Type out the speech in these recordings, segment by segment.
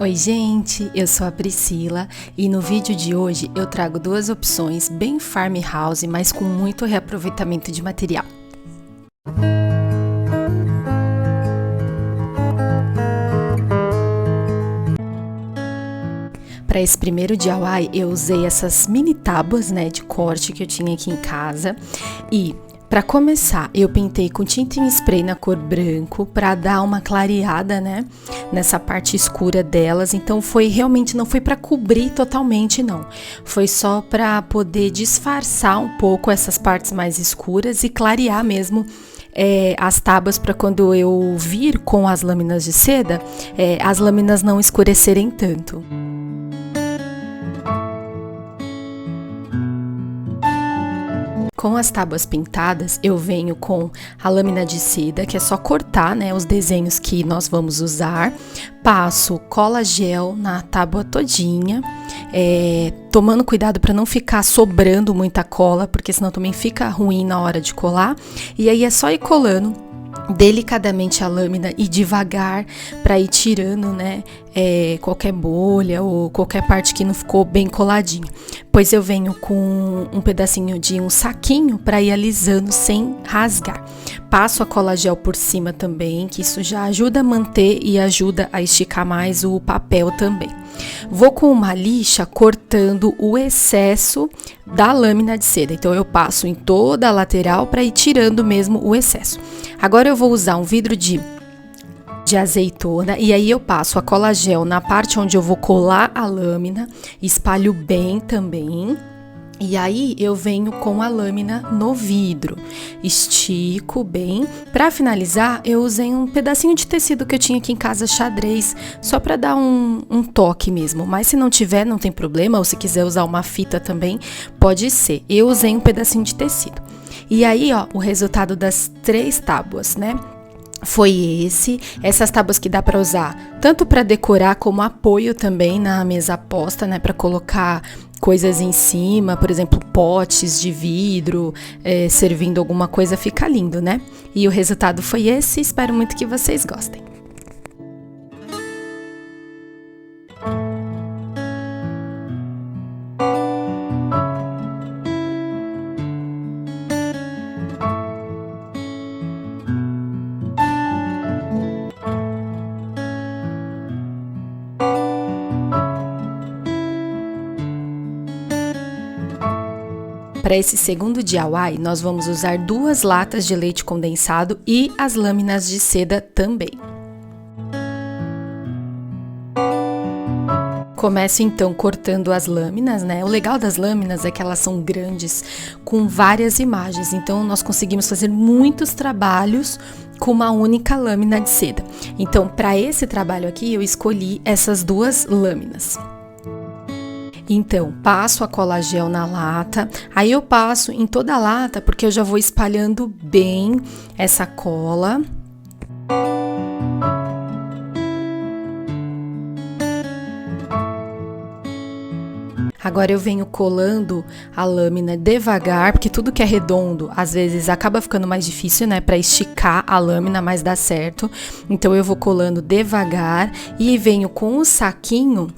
Oi gente, eu sou a Priscila e no vídeo de hoje eu trago duas opções bem farmhouse, mas com muito reaproveitamento de material. Para esse primeiro DIY eu usei essas mini tábuas, de corte que eu tinha aqui em casa e para começar, eu pintei com tinta em spray na cor branco para dar uma clareada, nessa parte escura delas. Então realmente não foi para cobrir totalmente, não. Foi só para poder disfarçar um pouco essas partes mais escuras e clarear mesmo as tábuas para quando eu vir com as lâminas de seda, as lâminas não escurecerem tanto. Com as tábuas pintadas, eu venho com a lâmina de seda, que é só cortar, os desenhos que nós vamos usar. Passo cola gel na tábua todinha, tomando cuidado para não ficar sobrando muita cola, porque senão também fica ruim na hora de colar. E aí é só ir colando delicadamente a lâmina e devagar para ir tirando, qualquer bolha ou qualquer parte que não ficou bem coladinho. Pois eu venho com um pedacinho de um saquinho para ir alisando sem rasgar. Passo a cola gel por cima também, que isso já ajuda a manter e ajuda a esticar mais o papel também. Vou com uma lixa cortando o excesso da lâmina de seda. Então eu passo em toda a lateral para ir tirando mesmo o excesso. Agora eu vou usar um vidro de azeitona e aí eu passo a cola gel na parte onde eu vou colar a lâmina, espalho bem também. E aí eu venho com a lâmina no vidro, estico bem. Para finalizar, eu usei um pedacinho de tecido que eu tinha aqui em casa, xadrez, só para dar um toque mesmo. Mas se não tiver, não tem problema, ou se quiser usar uma fita também, pode ser. Eu usei um pedacinho de tecido. E aí, ó, o resultado das 3 tábuas, foi essas tábuas que dá para usar tanto para decorar como apoio também na mesa posta, para colocar coisas em cima, por exemplo, potes de vidro, servindo alguma coisa, fica lindo, E o resultado foi esse, espero muito que vocês gostem. Para esse segundo DIY, nós vamos usar 2 latas de leite condensado e as lâminas de seda também. Começo então cortando as lâminas, O legal das lâminas é que elas são grandes, com várias imagens, então nós conseguimos fazer muitos trabalhos com uma única lâmina de seda. Então, para esse trabalho aqui, eu escolhi essas 2 lâminas. Então, passo a cola gel na lata, aí eu passo em toda a lata, porque eu já vou espalhando bem essa cola. Agora eu venho colando a lâmina devagar, porque tudo que é redondo, às vezes acaba ficando mais difícil, para esticar a lâmina, mas dá certo. Então eu vou colando devagar e venho com o saquinho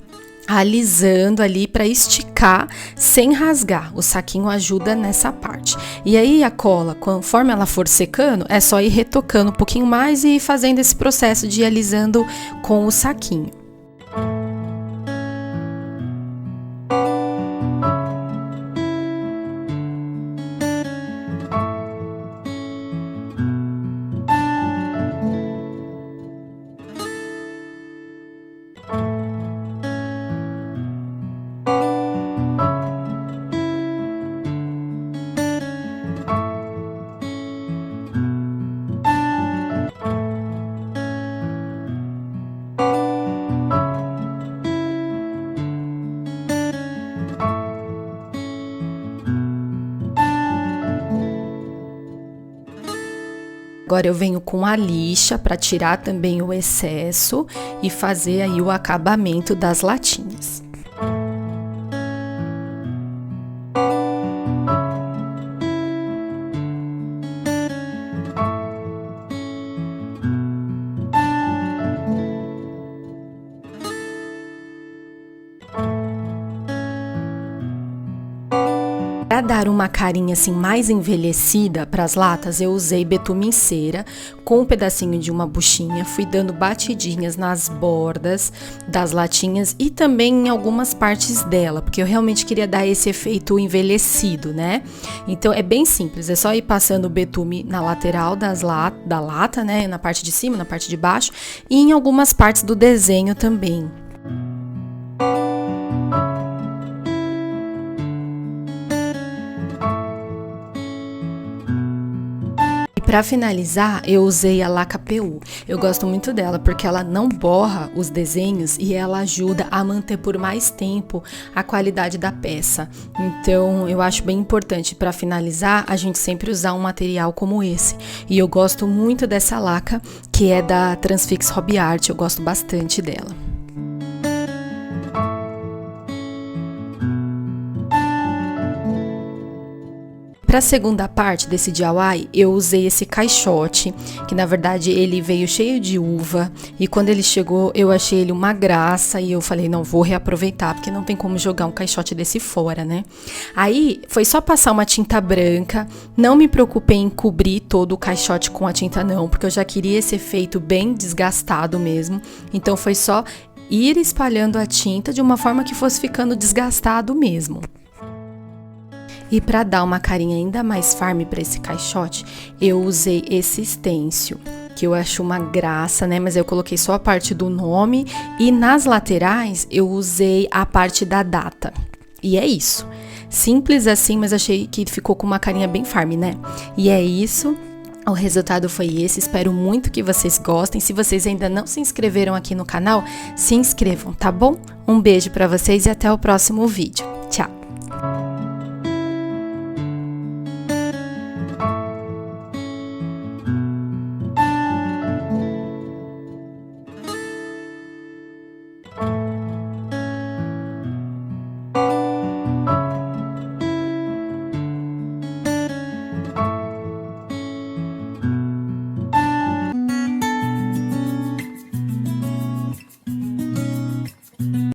alisando ali para esticar sem rasgar. O saquinho ajuda nessa parte. E aí a cola, conforme ela for secando, é só ir retocando um pouquinho mais e ir fazendo esse processo de ir alisando com o saquinho. Agora eu venho com a lixa para tirar também o excesso e fazer aí o acabamento das latinhas. Para dar uma carinha assim mais envelhecida para as latas, eu usei betume em cera com um pedacinho de uma buchinha, fui dando batidinhas nas bordas das latinhas e também em algumas partes dela, porque eu realmente queria dar esse efeito envelhecido, né? Então é bem simples, é só ir passando o betume na lateral da lata, né? Na parte de cima, na parte de baixo e em algumas partes do desenho também. Para finalizar, eu usei a Laca PU. Eu gosto muito dela porque ela não borra os desenhos e ela ajuda a manter por mais tempo a qualidade da peça. Então, eu acho bem importante para finalizar a gente sempre usar um material como esse. E eu gosto muito dessa laca, que é da Transfix Hobby Art. Eu gosto bastante dela. Para a segunda parte desse DIY, eu usei esse caixote, que na verdade ele veio cheio de uva, e quando ele chegou eu achei ele uma graça, e eu falei, não, vou reaproveitar, porque não tem como jogar um caixote desse fora, né? Aí, foi só passar uma tinta branca, não me preocupei em cobrir todo o caixote com a tinta não, porque eu já queria esse efeito bem desgastado mesmo, então foi só ir espalhando a tinta de uma forma que fosse ficando desgastado mesmo. E para dar uma carinha ainda mais farm para esse caixote, eu usei esse stencil, que eu acho uma graça, né? Mas eu coloquei só a parte do nome e nas laterais eu usei a parte da data. E é isso. Simples assim, mas achei que ficou com uma carinha bem farm, né? E é isso. O resultado foi esse, espero muito que vocês gostem. Se vocês ainda não se inscreveram aqui no canal, se inscrevam, tá bom? Um beijo para vocês e até o próximo vídeo. Tchau!